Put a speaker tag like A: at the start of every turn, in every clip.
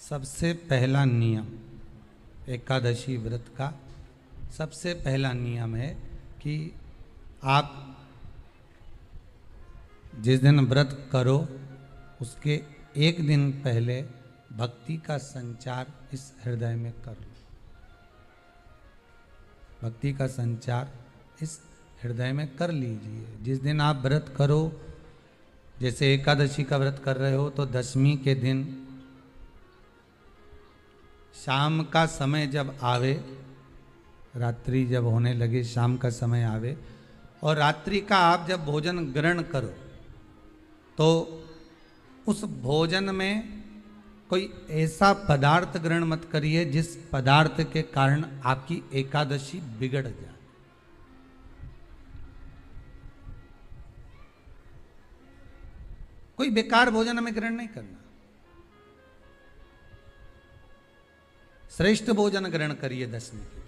A: सबसे पहला नियम एकादशी व्रत का सबसे पहला नियम है कि आप जिस दिन व्रत करो उसके एक दिन पहले भक्ति का संचार इस हृदय में कर लो। भक्ति का संचार इस हृदय में कर लीजिए। जिस दिन आप व्रत करो, जैसे एकादशी का व्रत कर रहे हो तो दशमी के दिन शाम का समय जब आवे, रात्रि जब होने लगे, शाम का समय आवे और रात्रि का आप जब भोजन ग्रहण करो तो उस भोजन में कोई ऐसा पदार्थ ग्रहण मत करिए जिस पदार्थ के कारण आपकी एकादशी बिगड़ जाए। कोई बेकार भोजन हमें ग्रहण नहीं करना। श्रेष्ठ भोजन ग्रहण करिए दशमी के दिन।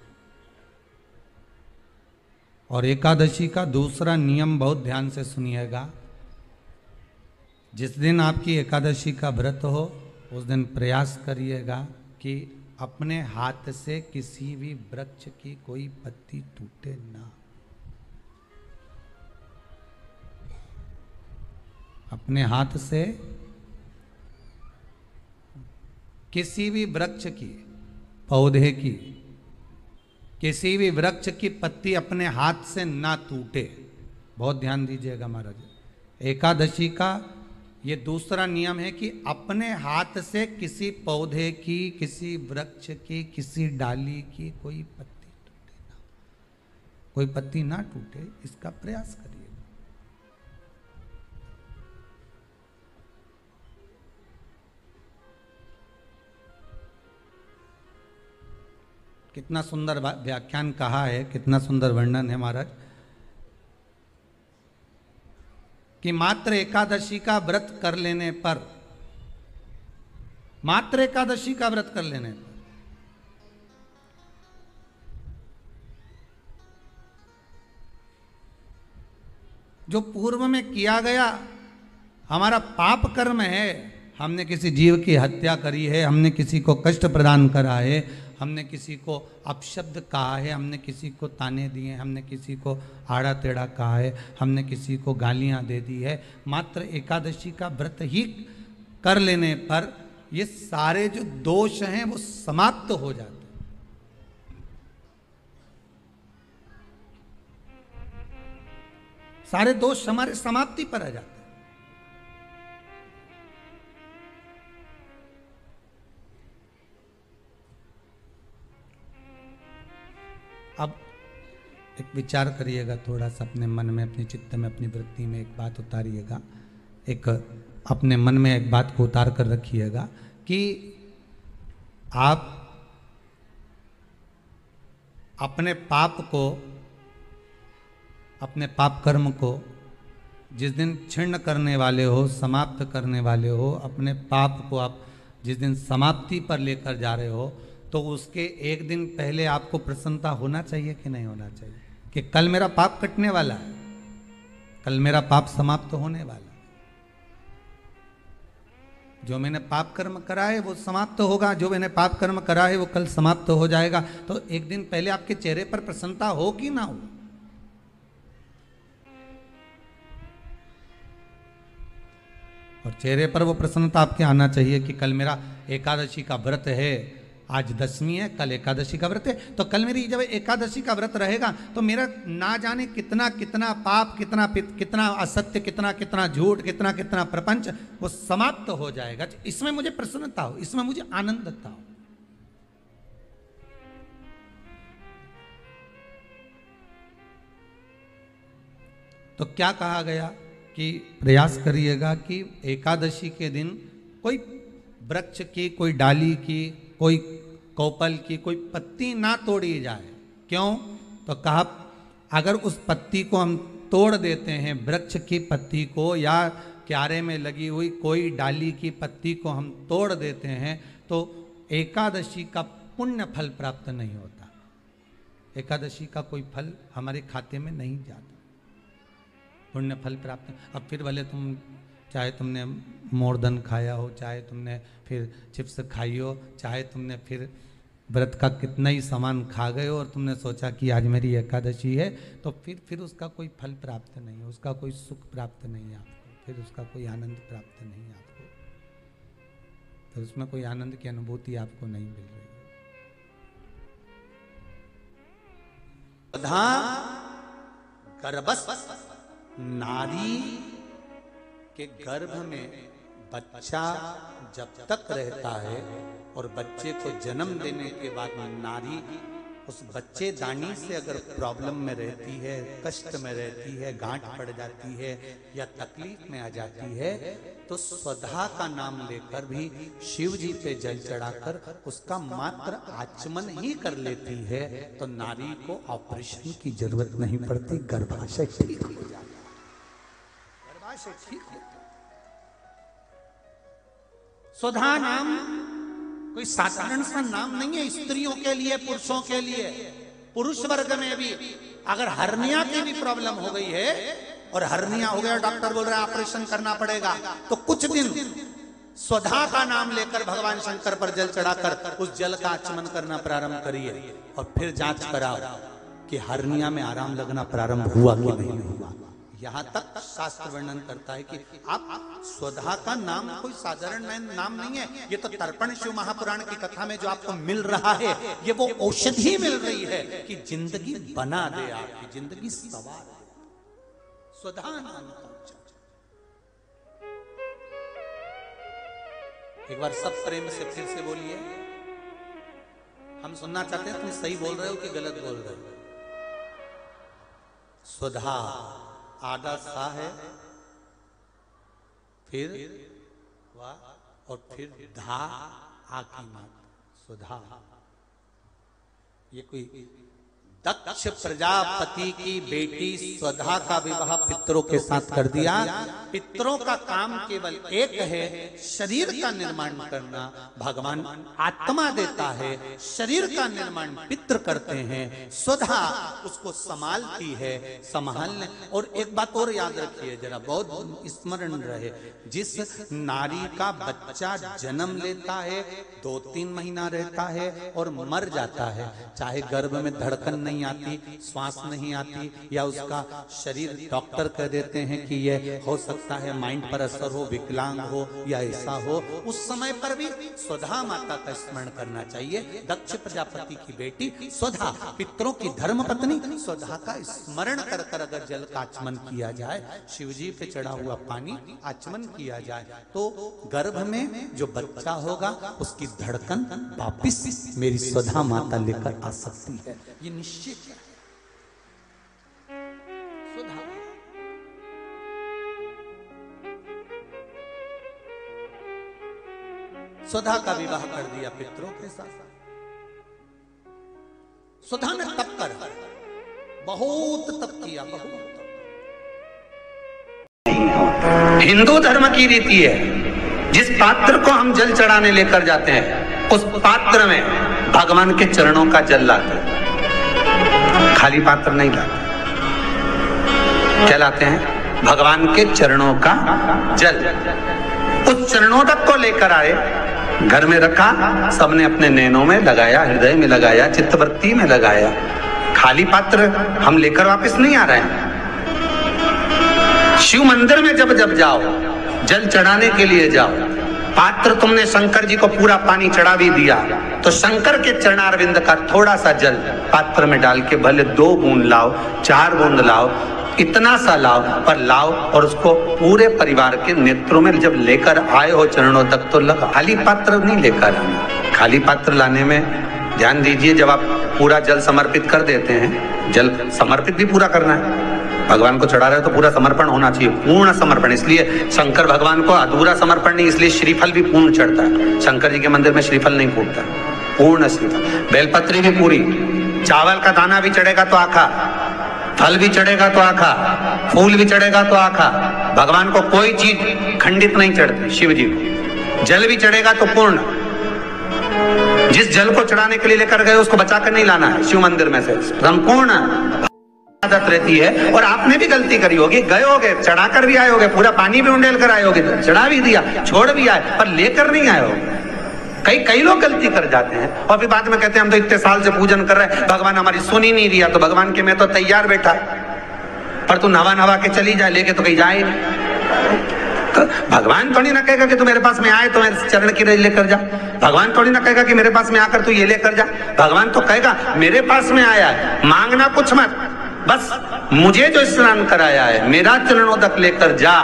A: और एकादशी का दूसरा नियम बहुत ध्यान से सुनिएगा। जिस दिन आपकी एकादशी का व्रत हो उस दिन प्रयास करिएगा कि अपने हाथ से किसी भी वृक्ष की कोई पत्ती टूटे ना। अपने हाथ से किसी भी वृक्ष की, पौधे की, किसी भी वृक्ष की पत्ती अपने हाथ से ना टूटे। बहुत ध्यान दीजिएगा महाराज। एकादशी का ये दूसरा नियम है कि अपने हाथ से किसी पौधे की, किसी वृक्ष की, किसी डाली की कोई पत्ती टूटे ना, कोई पत्ती ना टूटे, इसका प्रयास करिए। कितना सुंदर व्याख्यान कहा है, कितना सुंदर वर्णन है महाराज कि मात्र एकादशी का व्रत कर लेने पर, मात्र एकादशी का व्रत कर लेने पर जो पूर्व में किया गया हमारा पाप कर्म है, हमने किसी जीव की हत्या करी है, हमने किसी को कष्ट प्रदान करा है, हमने किसी को अपशब्द कहा है, हमने किसी को ताने दिए, हमने किसी को आड़ा टेढ़ा कहा है, हमने किसी को गालियां दे दी है, मात्र एकादशी का व्रत ही कर लेने पर ये सारे जो दोष हैं वो समाप्त हो जाते हैं। सारे दोष हमारे समाप्ति पर आ जाते हैं। अब एक विचार करिएगा थोड़ा सा अपने मन में, अपने चित्त में, अपनी वृत्ति में एक बात उतारिएगा। एक अपने मन में एक बात को उतार कर रखिएगा कि आप अपने पाप को, अपने पाप कर्म को जिस दिन छिन्न करने वाले हो, समाप्त करने वाले हो, अपने पाप को आप जिस दिन समाप्ति पर लेकर जा रहे हो तो उसके एक दिन पहले आपको प्रसन्नता होना चाहिए कि नहीं होना चाहिए कि कल मेरा पाप कटने वाला है, कल मेरा पाप समाप्त होने वाला है। जो मैंने पाप कर्म करा है वो समाप्त होगा, जो मैंने पाप कर्म करा है वो कल समाप्त हो जाएगा। तो एक दिन पहले आपके चेहरे पर प्रसन्नता हो कि ना हो। और चेहरे पर वो प्रसन्नता आपके आना चाहिए कि कल मेरा एकादशी का व्रत है, आज दशमी है, कल एकादशी का व्रत है, तो कल मेरी जब एकादशी का व्रत रहेगा तो मेरा ना जाने कितना कितना पाप, कितना कितना असत्य, कितना कितना झूठ, कितना कितना प्रपंच वो समाप्त हो जाएगा। इसमें मुझे प्रसन्नता हो, इसमें मुझे आनंदता हो। तो क्या कहा गया कि प्रयास करिएगा कि एकादशी के दिन कोई वृक्ष की, कोई डाली की, कोई कोपल की कोई पत्ती ना तोड़ी जाए। क्यों? तो कहा अगर उस पत्ती को हम तोड़ देते हैं, वृक्ष की पत्ती को या क्यारे में लगी हुई कोई डाली की पत्ती को हम तोड़ देते हैं तो एकादशी का पुण्य फल प्राप्त नहीं होता। एकादशी का कोई फल हमारे खाते में नहीं जाता, पुण्य फल प्राप्त। अब फिर भले तुम चाहे तुमने मोरधन खाया हो, चाहे तुमने फिर चिप्स खाई हो, चाहे तुमने फिर व्रत का कितना ही सामान खा गए हो और तुमने सोचा कि आज मेरी एकादशी है, तो फिर उसका कोई फल प्राप्त नहीं है, उसका कोई सुख प्राप्त नहीं है आपको, फिर उसका कोई आनंद प्राप्त नहीं है आपको, फिर उसमें कोई आनंद की अनुभूति आपको नहीं मिल रही है। गर्भस्थ नारी के गर्भ में बच्चा जब तक रहता है और बच्चे को जन्म देने के बाद नारी उस बच्चेदानी से अगर प्रॉब्लम में रहती है, कष्ट में रहती है, गांठ पड़ जाती है या तकलीफ में आ जाती है, तो स्वधा का नाम लेकर भी शिव जी पे जल चढ़ाकर उसका मात्र आचमन ही कर लेती है, तो नारी को ऑपरेशन की जरूरत नहीं पड़ती, गर्भाशय ठीक हो जाता है, गर्भाशय ठीक हो। स्वधा नाम कोई साधारण सा नाम नहीं है, स्त्रियों के लिए, पुरुषों के लिए। पुरुष वर्ग में भी अगर हर्निया की भी प्रॉब्लम हो गई है और हर्निया हो गया, डॉक्टर बोल रहा है ऑपरेशन करना पड़ेगा, तो कुछ दिन स्वधा का नाम लेकर भगवान शंकर पर जल चढ़ाकर उस जल का आचमन करना प्रारंभ करिए और फिर जांच कराओ कि हर्निया में आराम लगना प्रारंभ हुआ कि नहीं हुआ। यहां तक शास्त्र वर्णन करता है कि आप स्वधा का नाम कोई साधारण नाम नहीं है, ये तो तर्पण शिव महापुराण की कथा में जो आपको मिल रहा है, ये वो औषधि मिल रही है कि जिंदगी बना दे, आपकी जिंदगी सवार है। स्वधा नाम का एक बार सब प्रेम से फिर से बोलिए, हम सुनना चाहते हैं तुम सही बोल रहे हो कि गलत बोल रहे हो। स्वधा आधा सा है, फिर वाह और फिर धा आ की मात सुधा। ये कोई दक्ष प्रजापति की बेटी स्वधा का विवाह पितरों के साथ कर दिया। पितरों का काम केवल एक है, शरीर का निर्माण करना। भगवान आत्मा देता है, शरीर का निर्माण पितृ करते हैं, स्वधा उसको संभालती है, संभालने। और एक बात और याद रखिए जरा, बहुत स्मरण रहे, जिस नारी का बच्चा जन्म लेता है, 2-3 महीना रहता है और मर जाता है, चाहे गर्भ में धड़कन नहीं आती, श्वास नहीं आती, या उसका शरीर डॉक्टर कह देते हैं कि ये हो सकता है माइंड पर असर हो, विकलांग हो या ऐसा हो, उस समय पर भी स्वधा माता का स्मरण करना चाहिए। दक्ष प्रजापति की बेटी स्वधा, पितरों की धर्म पत्नी स्वधा का स्मरण कर कर अगर जल का आचमन किया जाए, शिवजी पे चढ़ा हुआ पानी आचमन किया जाए, तो गर्भ में जो बच्चा होगा उसकी धड़कन वापिस मेरी स्वधा माता लेकर आ सकती है, ये निश्चित है। स्वधा स्वधा का विवाह कर दिया पितरों के साथ। स्वधा ने तप कर, बहुत तप किया, बहुत तप। हिंदू धर्म की रीति है, जिस पात्र को हम जल चढ़ाने लेकर जाते हैं, उस पात्र में भगवान के चरणों का जल लाते हैं, खाली पात्र नहीं लाते। क्या लाते हैं? भगवान के चरणों का जल। उस चरणोदक को लेकर आए, घर में रखा, सबने अपने नैनों में लगाया, हृदय में लगाया, चित्तवृत्ति में लगाया। खाली पात्र हम लेकर वापस नहीं आ रहे हैं। शिव मंदिर में जब जब जाओ, जल चढ़ाने के लिए जाओ, पात्र तुमने शंकर जी को पूरा पानी चढ़ा भी दिया, तो शंकर के चरणारविंद का थोड़ा सा जल पात्र में डाल के भले 2 बूंद लाओ, 4 बूंद लाओ, इतना सा लाओ, पर लाओ और उसको पूरे परिवार के नेत्रों में जब लेकर आए हो चरणों तक, तो लगा। खाली पात्र नहीं लेकर आना। खाली पात्र लाने में ध्यान दीजिए, जब आप पूरा जल समर्पित कर देते हैं, जल समर्पित भी पूरा करना है, भगवान को चढ़ा रहे हो तो पूरा समर्पण होना चाहिए, पूर्ण समर्पण। इसलिए शंकर भगवान को अधूरा समर्पण नहीं, इसलिए श्रीफल भी पूर्ण चढ़ता है। शंकर जी के मंदिर में श्रीफल नहीं फूटता, पूर्ण श्रीफल। बेलपत्री भी पूरी, चावल का दाना भी चढ़ेगा तो आखा, फल भी चढ़ेगा तो आखा, फूल भी चढ़ेगा तो आखा। भगवान को कोई चीज खंडित नहीं चढ़ती, शिव जी को। जल भी चढ़ेगा तो पूर्ण। जिस जल को चढ़ाने के लिए लेकर गए उसको बचा कर नहीं लाना है शिव मंदिर में से, संपूर्ण
B: आदत रहती है, और आपने भी गलती करी होगी, गए होगे, चढ़ा कर भी आए होगे, पूरा पानी भी उंडेल कर आए होगे, चढ़ा भी दिया, छोड़ भी आए, पर लेकर नहीं आए हो। कई लोग गलती कर जाते हैं और फिर बाद में कहते हैं हम तो इतने साल से पूजन कर रहे हैं, भगवान हमारी सुन ही नहीं दिया। तो भगवान के मैं तो तैयार बैठा, पर तू नवा के चली जाए, लेके तो कहीं जाए। तो भगवान थोड़ी ना कहेगा कि तू मेरे पास में आए तो मेरे चरण की रज लेकर जा। भगवान थोड़ी ना कहेगा कि मेरे पास में आकर तू ये लेकर जा। भगवान तो कहेगा मेरे पास में आया है, मांगना कुछ मत, बस मुझे जो स्नान कराया है मेरा चरणोदक लेकर जा,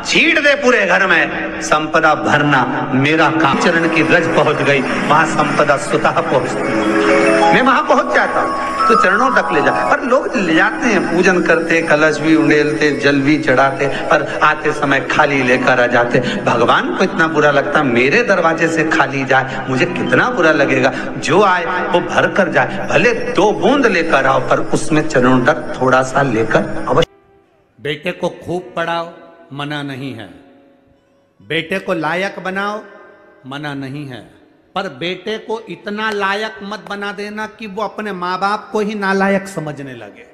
B: छीट दे पूरे घर में, संपदा भरना मेरा काम। चरण की रज पहुंच गई, वहां संपदा स्वतः पहुंचती, मैं वहां पहुंच जाता हूं। तो चरणों तक ले जा, पर लोग ले जाते हैं, पूजन करते, कलश भी उंडेलते, जल भी चढ़ाते, पर आते समय खाली लेकर आ जाते। भगवान को इतना बुरा लगता, मेरे दरवाजे से खाली जाए, मुझे कितना बुरा लगेगा। जो आए वो भर कर जाए, भले 2 बूंद लेकर आओ, पर उसमें चरणों तक थोड़ा सा लेकर अवश्य।
A: बेटे को खूब पढ़ाओ, मना नहीं है। बेटे को लायक बनाओ, मना नहीं है। पर बेटे को इतना लायक मत बना देना कि वो अपने मां बाप को ही नालायक समझने लगे।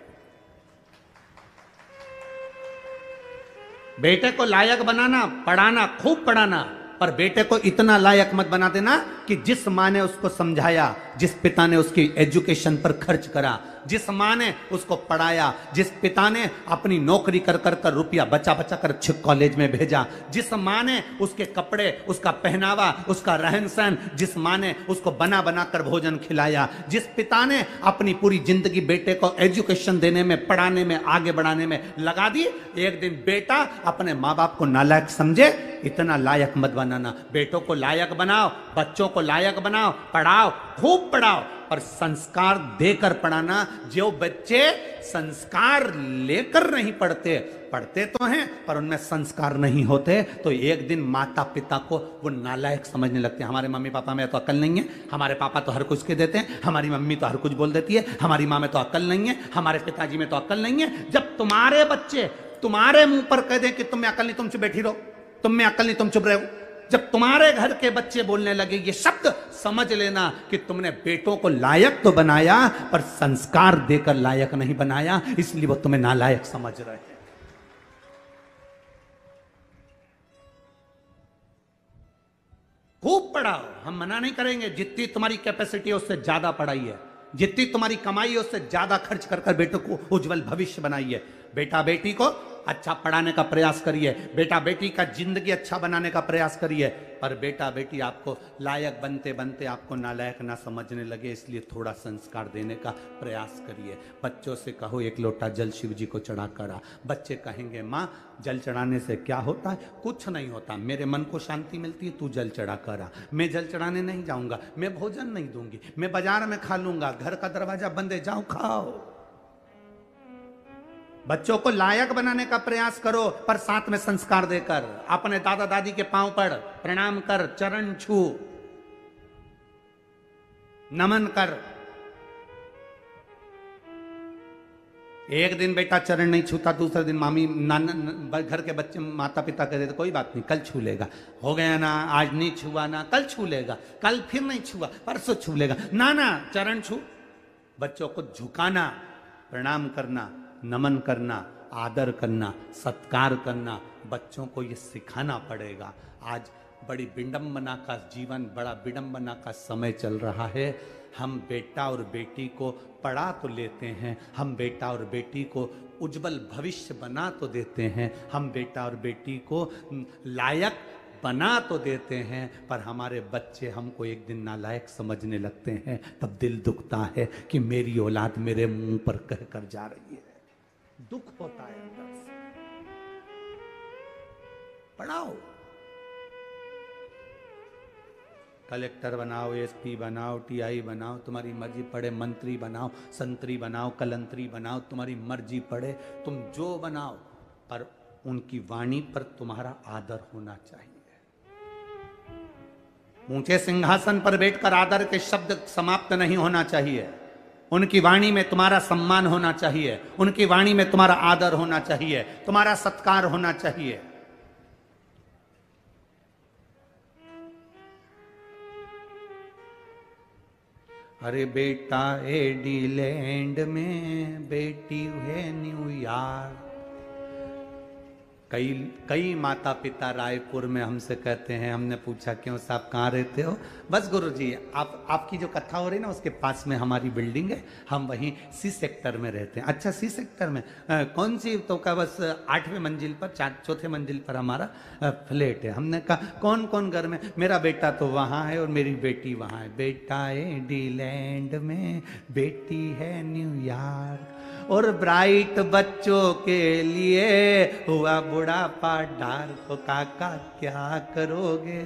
A: बेटे को लायक बनाना, पढ़ाना, खूब पढ़ाना, पर बेटे को इतना लायक मत बना देना कि जिस माँ ने उसको समझाया, जिस पिता ने उसकी एजुकेशन पर खर्च करा, जिस माँ ने उसको पढ़ाया, जिस पिता ने अपनी नौकरी कर कर कर रुपया बचा बचा कर अच्छे कॉलेज में भेजा, जिस माँ ने उसके कपड़े, उसका पहनावा, उसका रहन सहन, जिस माँ ने उसको बना बना कर भोजन खिलाया, जिस पिता ने अपनी पूरी जिंदगी बेटे को एजुकेशन देने में, पढ़ाने में, आगे बढ़ाने में लगा दी, एक दिन बेटा अपने माँ बाप को नालायक समझे, इतना लायक मत बनाना। बेटों को लायक बनाओ, बच्चों को लायक बनाओ, पढ़ाओ, खूब पढ़ाओ, पर संस्कार देकर पढ़ाना। जो बच्चे संस्कार लेकर नहीं पढ़ते, पढ़ते तो हैं पर उनमें संस्कार नहीं होते, तो एक दिन माता पिता को वो नालायक समझने लगते हैं। हमारे मम्मी पापा में तो अकल नहीं है, हमारे पापा तो हर कुछ के देते हैं, हमारी मम्मी तो हर कुछ बोल देती है, हमारी माँ में तो अकल नहीं है, हमारे पिताजी में तो अकल नहीं है। जब तुम्हारे बच्चे तुम्हारे मुंह पर कह दें कि तुम में अकल नहीं, तुम चुप बैठी रहो, तुम में अकल नहीं, तुम चुप रहो, जब तुम्हारे घर के बच्चे बोलने लगे ये शब्द, समझ लेना कि तुमने बेटों को लायक तो बनाया पर संस्कार देकर लायक नहीं बनाया, इसलिए वो तुम्हें नालायक समझ रहे हैं। खूब पढ़ाओ, हम मना नहीं करेंगे, जितनी तुम्हारी कैपेसिटी है उससे ज्यादा पढ़ाई है, जितनी तुम्हारी कमाई है उससे ज्यादा खर्च कर कर बेटों को उज्जवल भविष्य बनाइए। बेटा बेटी को अच्छा पढ़ाने का प्रयास करिए, बेटा बेटी का जिंदगी अच्छा बनाने का प्रयास करिए, पर बेटा बेटी आपको लायक बनते बनते आपको नालायक ना समझने लगे, इसलिए थोड़ा संस्कार देने का प्रयास करिए। बच्चों से कहो 1 लोटा जल शिव जी को चढ़ा कर आ। बच्चे कहेंगे माँ जल चढ़ाने से क्या होता है? कुछ नहीं होता, मेरे मन को शांति मिलती है, तू जल चढ़ा कर आ। मैं जल चढ़ाने नहीं जाऊंगा, मैं भोजन नहीं दूंगी, मैं बाजार में खा लूंगा, घर का दरवाजा बंद है, जाओ खाओ। बच्चों को लायक बनाने का प्रयास करो, पर साथ में संस्कार देकर। अपने दादा दादी के पांव पड़, प्रणाम कर, चरण छू, नमन कर। एक दिन बेटा चरण नहीं छूता, दूसरे दिन मामी नाना घर के बच्चे माता पिता कहते देते कोई बात नहीं, कल छू लेगा, हो गया ना, आज नहीं छुआ ना, कल छू लेगा, कल फिर नहीं छुआ, परसों छू लेगा, ना ना चरण छू। बच्चों को झुकाना, प्रणाम करना, नमन करना, आदर करना, सत्कार करना, बच्चों को ये सिखाना पड़ेगा। आज बड़ी विडंबना का जीवन, बड़ा विडंबना का समय चल रहा है। हम बेटा और बेटी को पढ़ा तो लेते हैं, हम बेटा और बेटी को उज्जवल भविष्य बना तो देते हैं, हम बेटा और बेटी को लायक बना तो देते हैं, पर हमारे बच्चे हमको एक दिन नालायक समझने लगते हैं, तब दिल दुखता है कि मेरी औलाद मेरे मुंह पर कह कर जा रही है, दुख होता है अंदर से। पढ़ाओ, कलेक्टर बनाओ, एसपी बनाओ, टीआई बनाओ, तुम्हारी मर्जी, पढ़े मंत्री बनाओ, संतरी बनाओ, कलंतरी बनाओ, तुम्हारी मर्जी, पढ़े तुम जो बनाओ, पर उनकी वाणी पर तुम्हारा आदर होना चाहिए। ऊंचे सिंहासन पर बैठकर आदर के शब्द समाप्त नहीं होना चाहिए। उनकी वाणी में तुम्हारा सम्मान होना चाहिए, उनकी वाणी में तुम्हारा आदर होना चाहिए, तुम्हारा सत्कार होना चाहिए। अरे बेटा एडीलैंड में, बेटी है न्यूयॉर्क। कई माता पिता रायपुर में हमसे कहते हैं, हमने पूछा क्यों साहब कहाँ रहते हो? बस गुरुजी आपकी जो कथा हो रही ना उसके पास में हमारी बिल्डिंग है, हम वहीं सी सेक्टर में रहते हैं। अच्छा सी सेक्टर में कौन सी? तो का बस 8वें मंजिल पर, चौथे मंजिल पर हमारा फ्लैट है। हमने कहा कौन कौन घर में? मेरा बेटा तो वहाँ है और मेरी बेटी वहाँ है। बेटा एडीलैंड में, बेटी है न्यूयॉर्क। और ब्राइट बच्चों के लिए हुआ बुढ़ापा डार। तो काका क्या करोगे,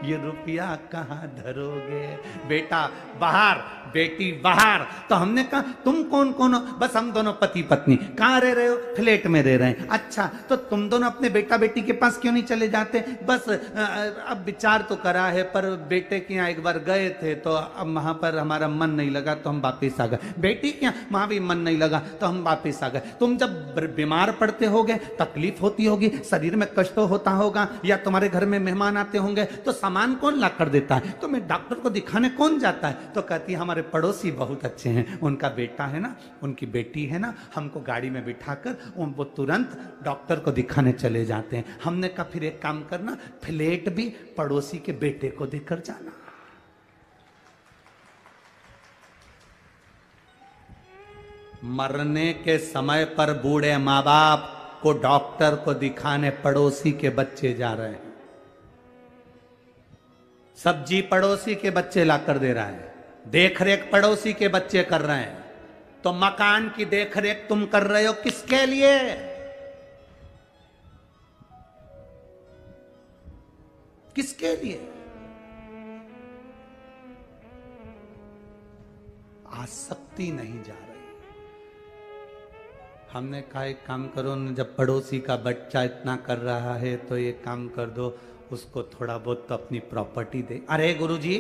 A: ये रुपया कहाँ धरोगे? बेटा बाहर, बेटी बाहर। तो हमने कहा तुम कौन कौन हो? बस हम दोनों पति पत्नी। कहाँ रह रहे हो? फ्लैट में रह रहे हैं। अच्छा तो तुम दोनों अपने बेटा बेटी के पास क्यों नहीं चले जाते? बस अब विचार तो करा है, पर बेटे के यहाँ एक बार गए थे तो अब वहां पर हमारा मन नहीं लगा तो हम वापिस आ गए। बेटी के यहाँ वहां भी मन नहीं लगा तो हम वापिस आ गए। तुम जब बीमार पड़ते होगे, तकलीफ होती होगी, शरीर में कष्ट होता होगा, या तुम्हारे घर में मेहमान आते होंगे, तो सामान कौन ला कर देता है? तो मैं डॉक्टर को दिखाने कौन जाता है? तो कहती है हमारे पड़ोसी बहुत अच्छे हैं, उनका बेटा है ना, उनकी बेटी है ना, हमको गाड़ी में बिठाकर वो तुरंत डॉक्टर को दिखाने चले जाते हैं। हमने कहा फिर एक काम करना, फ्लैट भी पड़ोसी के बेटे को देकर जाना। मरने के समय पर बूढ़े माँ बाप को डॉक्टर को दिखाने पड़ोसी के बच्चे जा रहे हैं। सब्जी पड़ोसी के बच्चे लाकर दे रहा है, देख रेख पड़ोसी के बच्चे कर रहे हैं। तो मकान की देख रेख तुम कर रहे हो किसके लिए? किसके लिए? आसक्ति नहीं जा रही। हमने कहा एक काम करो न, जब पड़ोसी का बच्चा इतना कर रहा है तो एक काम कर दो, उसको थोड़ा बहुत तो अपनी प्रॉपर्टी दे। अरे गुरुजी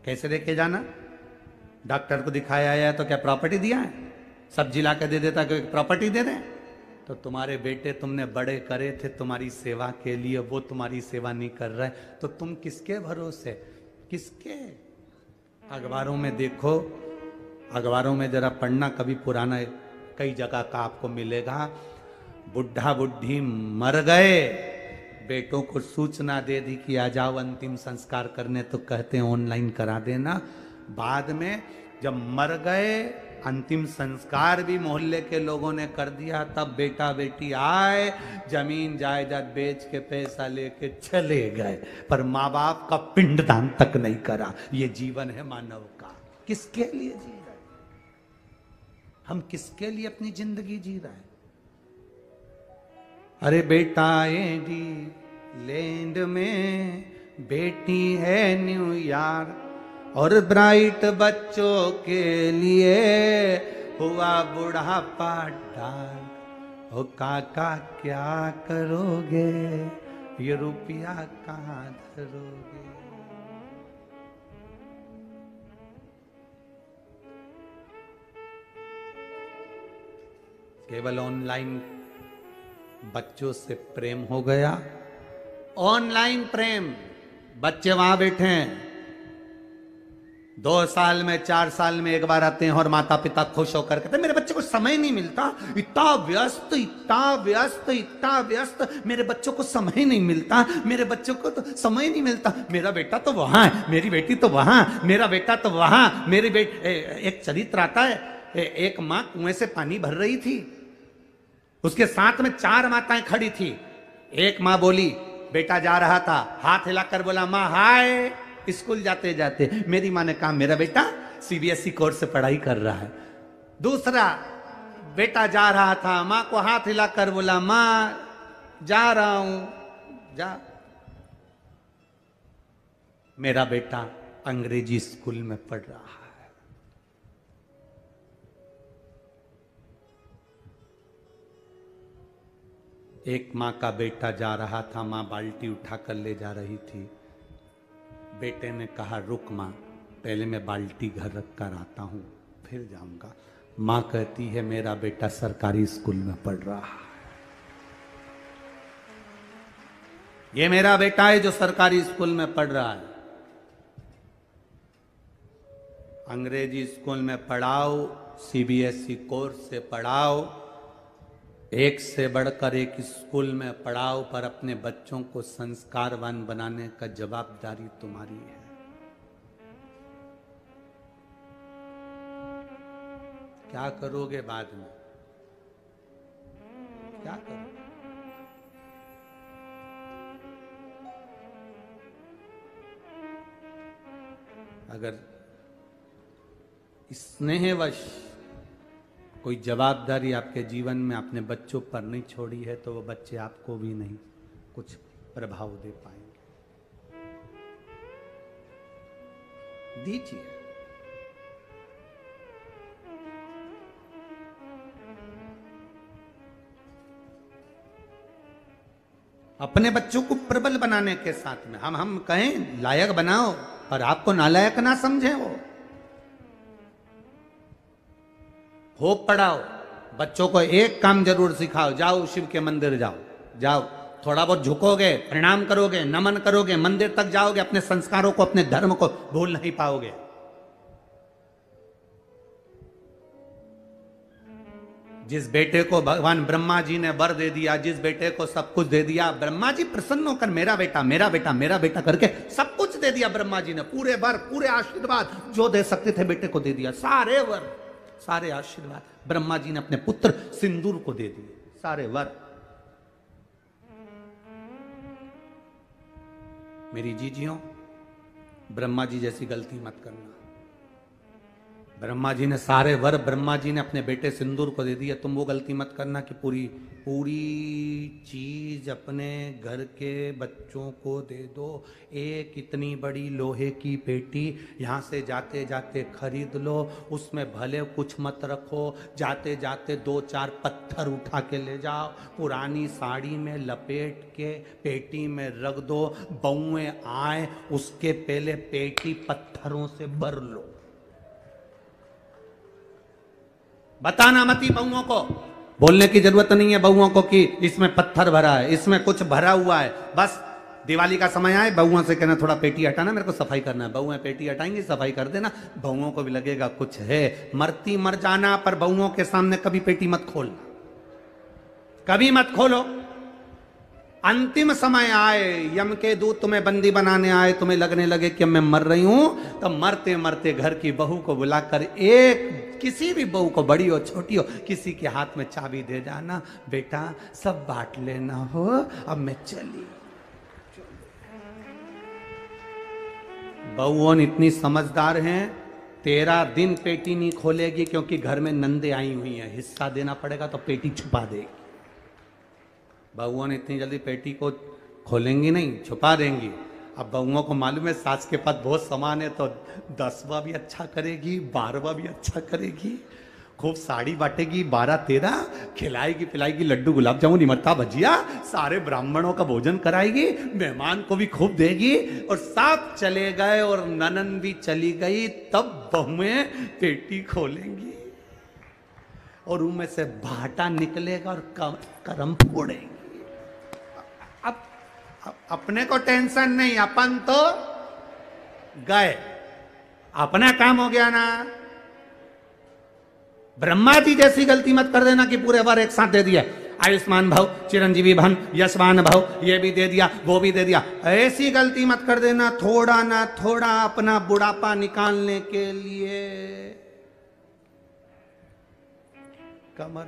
A: कैसे देके जाना? डॉक्टर को दिखाया है तो क्या प्रॉपर्टी दिया है? सब्जी ला के दे देता कि प्रॉपर्टी दे दें? तो तुम्हारे बेटे तुमने बड़े करे थे तुम्हारी सेवा के लिए, वो तुम्हारी सेवा नहीं कर रहे, तो तुम किसके भरोसे? किसके? अखबारों में देखो, अखबारों में जरा पढ़ना, कभी पुराना कई जगह का आपको मिलेगा। बुढ़ा बुढ़ी मर गए, बेटों को सूचना दे दी कि आ जाओ अंतिम संस्कार करने, तो कहते हैं ऑनलाइन करा देना। बाद में जब मर गए, अंतिम संस्कार भी मोहल्ले के लोगों ने कर दिया, तब बेटा बेटी आए, जमीन जायदाद बेच के पैसा लेके चले गए, पर माँ बाप का पिंडदान तक नहीं करा। ये जीवन है मानव का। किसके लिए जी रहे? हम किसके लिए अपनी जिंदगी जी रहे हैं? अरे बेटा एडीलैंड में, बेटी है न्यूयॉर्क। और ब्राइट बच्चों के लिए हुआ बुढ़ापा डार्क। ओ काका क्या करोगे, ये रुपया कहाँ धरोगे? केवल ऑनलाइन बच्चों से प्रेम हो गया। ऑनलाइन प्रेम, बच्चे वहां बैठे हैं, 2 साल में 4 साल में एक बार आते हैं और माता पिता खुश होकर कहते हैं मेरे बच्चे को समय नहीं मिलता, इतना व्यस्त इतना व्यस्त इतना व्यस्त, मेरे बच्चों को समय नहीं मिलता, मेरे बच्चों को तो समय नहीं मिलता। मेरा बेटा तो वहां है, मेरी बेटी तो वहां, मेरा बेटा तो वहां, मेरी बेटी। एक चरित्र आता है, एक माँ कुएं से पानी भर रही थी, उसके साथ में 4 माताएं खड़ी थी। एक माँ बोली, बेटा जा रहा था, हाथ हिलाकर बोला माँ हाय। स्कूल जाते जाते मेरी माँ ने कहा मेरा बेटा सीबीएसई कोर्स से पढ़ाई कर रहा है। दूसरा बेटा जा रहा था, माँ को हाथ हिलाकर बोला माँ जा रहा हूं, जा। मेरा बेटा अंग्रेजी स्कूल में पढ़ रहा है। एक माँ का बेटा जा रहा था, माँ बाल्टी उठाकर ले जा रही थी। बेटे ने कहा रुक माँ, पहले मैं बाल्टी घर रख कर आता हूँ फिर जाऊंगा। माँ कहती है मेरा बेटा सरकारी स्कूल में पढ़ रहा है, ये मेरा बेटा है जो सरकारी स्कूल में पढ़ रहा है। अंग्रेजी स्कूल में पढ़ाओ, सीबीएसई कोर्स से पढ़ाओ, एक से बढ़कर एक स्कूल में पढ़ाओ, पर अपने बच्चों को संस्कारवान बनाने का जवाबदारी तुम्हारी है। क्या करोगे बाद में? क्या करोगे? अगर स्नेहवश कोई जवाबदारी आपके जीवन में अपने बच्चों पर नहीं छोड़ी है तो वो बच्चे आपको भी नहीं कुछ प्रभाव दे पाएंगे। दीजिए। अपने बच्चों को प्रबल बनाने के साथ में हम कहें लायक बनाओ, और आपको नालायक ना समझे। वो होप पढ़ाओ, बच्चों को एक काम जरूर सिखाओ, जाओ शिव के मंदिर जाओ, थोड़ा बहुत झुकोगे, प्रणाम करोगे, नमन करोगे, मंदिर तक जाओगे, अपने संस्कारों को, अपने धर्म को भूल नहीं पाओगे। जिस बेटे को भगवान ब्रह्मा जी ने वर दे दिया, जिस बेटे को सब कुछ दे दिया, ब्रह्मा जी प्रसन्न होकर मेरा बेटा मेरा बेटा मेरा बेटा करके सब कुछ दे दिया ब्रह्मा जी ने, पूरे वर, पूरे आशीर्वाद जो दे सकते थे बेटे को दे दिया, सारे वर, सारे आशीर्वाद ब्रह्मा जी ने अपने पुत्र सिंदूर को दे दिए, सारे वर। मेरी जीजियों, ब्रह्मा जी जैसी गलती मत करना। ब्रह्मा जी ने सारे वर, ब्रह्मा जी ने अपने बेटे सिंदूर को दे दिया, तुम वो गलती मत करना कि पूरी चीज अपने घर के बच्चों को दे दो। एक इतनी बड़ी लोहे की पेटी यहाँ से जाते जाते खरीद लो, उसमें भले कुछ मत रखो, जाते जाते 2-4 पत्थर उठा के ले जाओ, पुरानी साड़ी में लपेट के पेटी में रख दो, बउए आए उसके पहले पेटी पत्थरों से भर लो। बताना मती बहुओं को, बोलने की जरूरत नहीं है बहुओं को कि इसमें पत्थर भरा है, इसमें कुछ भरा हुआ है। बस दिवाली का समय आए, बहुओं से कहना थोड़ा पेटी हटाना, मेरे को सफाई करना है। बहुएं पेटी हटाएंगी, सफाई कर देना, बहुओं को भी लगेगा कुछ है। मरती मर जाना, पर बहुओं के सामने कभी पेटी मत खोलना, कभी मत खोलो। अंतिम समय आए, यम के दूत तुम्हें बंदी बनाने आए, तुम्हें लगने लगे कि मैं मर रही हूं, तो मरते मरते घर की बहू को बुलाकर, एक किसी भी बहू को, बड़ी हो छोटी हो, किसी के हाथ में चाबी दे जाना, बेटा सब बांट लेना हो, अब मैं चली। बहुओं इतनी समझदार हैं, 13 दिन पेटी नहीं खोलेगी, क्योंकि घर में नंदे आई हुई हैं, हिस्सा देना पड़ेगा तो पेटी छुपा देगी। बहुओं ने इतनी जल्दी पेटी को खोलेंगी नहीं, छुपा देंगी। अब बहुओं को मालूम है सास के पास बहुत सामान है, तो 10वां भी अच्छा करेगी, 12वां भी अच्छा करेगी, खूब साड़ी बांटेगी, 12-13 खिलाएगी पिलाएगी, लड्डू गुलाब जामुन इमरता भजिया, सारे ब्राह्मणों का भोजन कराएगी, मेहमान को भी खूब देगी, और सब चले गए और ननन भी चली गई, तब बहुएं पेटी खोलेंगी और उनमें से भाटा निकलेगा और करम फोड़ेंगे। अब अपने को टेंशन नहीं, अपन तो गए, अपना काम हो गया ना। ब्रह्मा जी जैसी गलती मत कर देना कि पूरे बार एक साथ दे दिया, आयुष्मान भव, चिरंजीवी भन, यशवान भव, ये भी दे दिया वो भी दे दिया। ऐसी गलती मत कर देना। थोड़ा ना थोड़ा अपना बुढ़ापा निकालने के लिए कमर